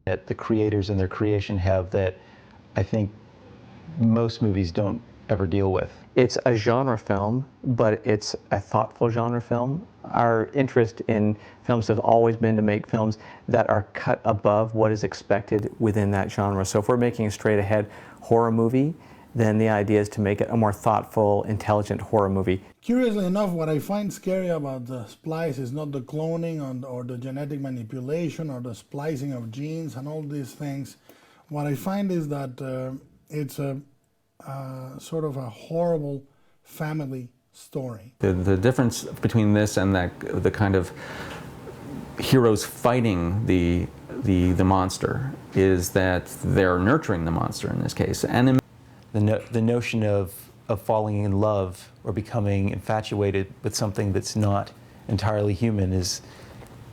that the creators and their creation have that I think most movies don't ever deal with. It's a genre film, but it's a thoughtful genre film. Our interest in films has always been to make films that are cut above what is expected within that genre. So if we're making a straight-ahead horror movie, then the idea is to make it a more thoughtful, intelligent horror movie. Curiously enough, what I find scary about the Splice is not the cloning or the genetic manipulation or the splicing of genes and all these things. What I find is that it's a sort of a horrible family story. The difference between this and the kind of heroes fighting the monster is that they're nurturing the monster in this case. And the notion of falling in love or becoming infatuated with something that's not entirely human is...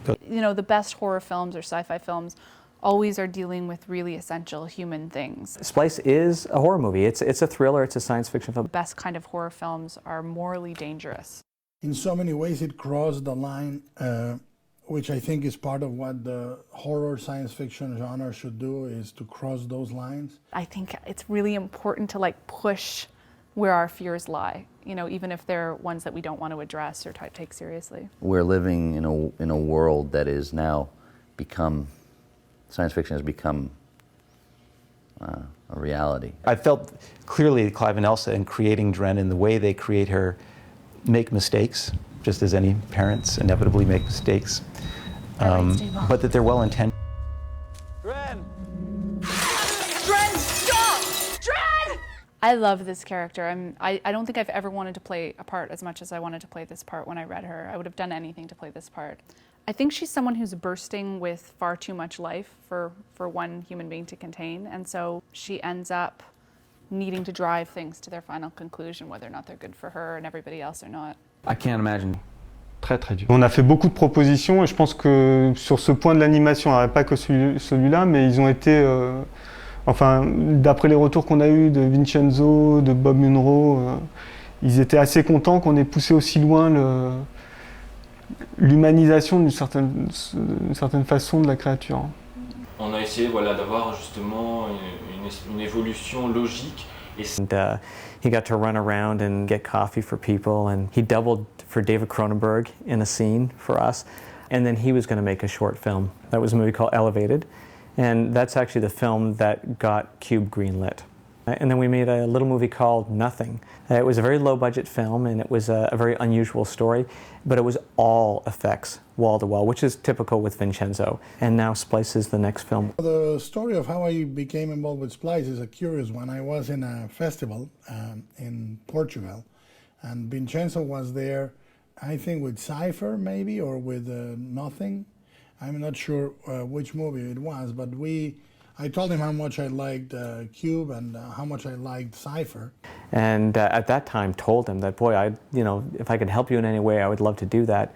You know, the best horror films or sci-fi films always are dealing with really essential human things. Splice is a horror movie. It's a thriller, it's a science fiction film. The best kind of horror films are morally dangerous. In so many ways it crossed the line, which I think is part of what the horror science fiction genre should do, is to cross those lines. I think it's really important to push where our fears lie, you know, even if they're ones that we don't want to address or take seriously. We're living in a world that is now science fiction has become a reality. I felt clearly Clive and Elsa in creating Dren and the way they create her make mistakes, just as any parents inevitably make mistakes, but that they're well intended. Dren! Dren, stop! Dren! I love this character. I don't think I've ever wanted to play a part as much as I wanted to play this part when I read her. I would have done anything to play this part. I think she's someone who's bursting with far too much life for one human being to contain, and so she ends up needing to drive things to their final conclusion, whether or not they're good for her and everybody else or not. I can't imagine. Très très dur. On a fait beaucoup de propositions et je pense que sur ce point de l'animation, pas que celui-là, mais ils ont été, enfin, d'après les retours qu'on a eus de Vincenzo, de Bob Munro, ils étaient assez contents qu'on ait poussé aussi loin l'humanisation d'une certaine façon de la créature. On a essayé d'avoir justement une évolution logique. And he got to run around and get coffee for people, and he doubled for David Cronenberg in a scene for us. And then he was going to make a short film. That was a movie called Elevated, and that's actually the film that got Cube greenlit. And then we made a little movie called Nothing. It was a very low-budget film, and it was a very unusual story, but it was all effects, wall-to-wall, which is typical with Vincenzo. And now Splice is the next film. The story of how I became involved with Splice is a curious one. I was in a festival in Portugal, and Vincenzo was there, I think with Cypher maybe, or with Nothing. I'm not sure which movie it was, but I told him how much I liked Cube and how much I liked Cypher. And at that time told him that, boy, if I could help you in any way, I would love to do that.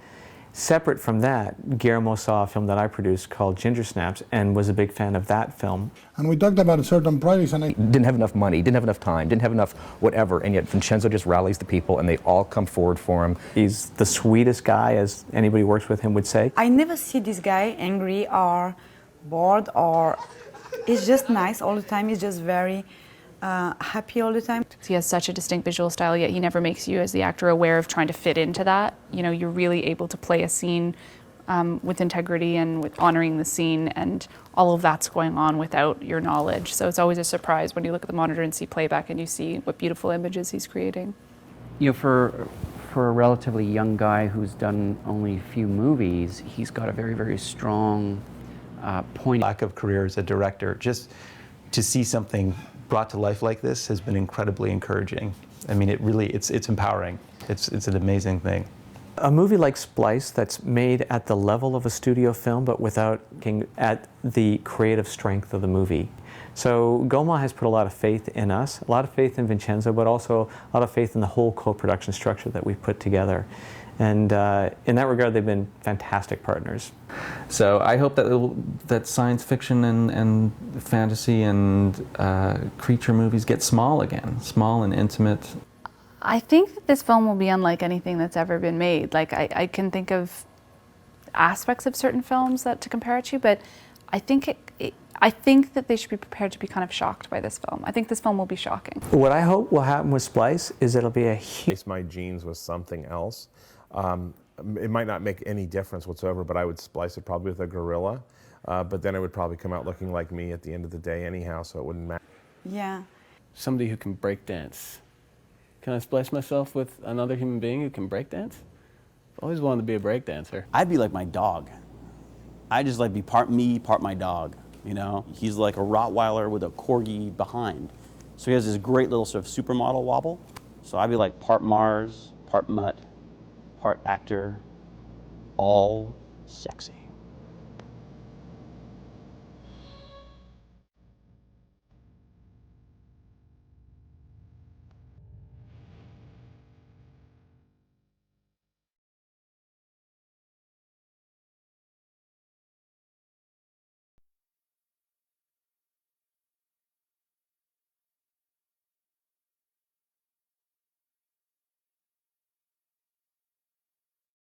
Separate from that, Guillermo saw a film that I produced called Ginger Snaps and was a big fan of that film. And we talked about certain projects, and I didn't have enough money, didn't have enough time, didn't have enough whatever, and yet Vincenzo just rallies the people and they all come forward for him. He's the sweetest guy, as anybody who works with him would say. I never see this guy angry or bored, or he's just nice all the time. He's just very happy all the time. He has such a distinct visual style, yet he never makes you, as the actor, aware of trying to fit into that. You know, you're really able to play a scene with integrity and with honoring the scene, and all of that's going on without your knowledge. So it's always a surprise when you look at the monitor and see playback and you see what beautiful images he's creating. You know, for a relatively young guy who's done only a few movies, he's got a very, very strong point. Lack of career as a director, just to see something brought to life like this has been incredibly encouraging. I mean, it's empowering. It's an amazing thing. A movie like Splice that's made at the level of a studio film, but without looking at the creative strength of the movie. So Goma has put a lot of faith in us, a lot of faith in Vincenzo, but also a lot of faith in the whole co-production structure that we've put together. And in that regard, they've been fantastic partners. So I hope that science fiction and fantasy and creature movies get small again, small and intimate. I think that this film will be unlike anything that's ever been made. Like, I can think of aspects of certain films to compare it to, but I think I think that they should be prepared to be kind of shocked by this film. I think this film will be shocking. What I hope will happen with Splice is it'll be a huge... My genes was something else. It might not make any difference whatsoever, but I would splice it probably with a gorilla. But then it would probably come out looking like me at the end of the day anyhow, so it wouldn't matter. Yeah. Somebody who can break dance. Can I splice myself with another human being who can break dance? I've always wanted to be a break dancer. I'd be like my dog. I'd just like be part me, part my dog. You know, he's like a Rottweiler with a corgi behind. So he has this great little sort of supermodel wobble. So I'd be like part Mars, part mutt, part actor, all sexy.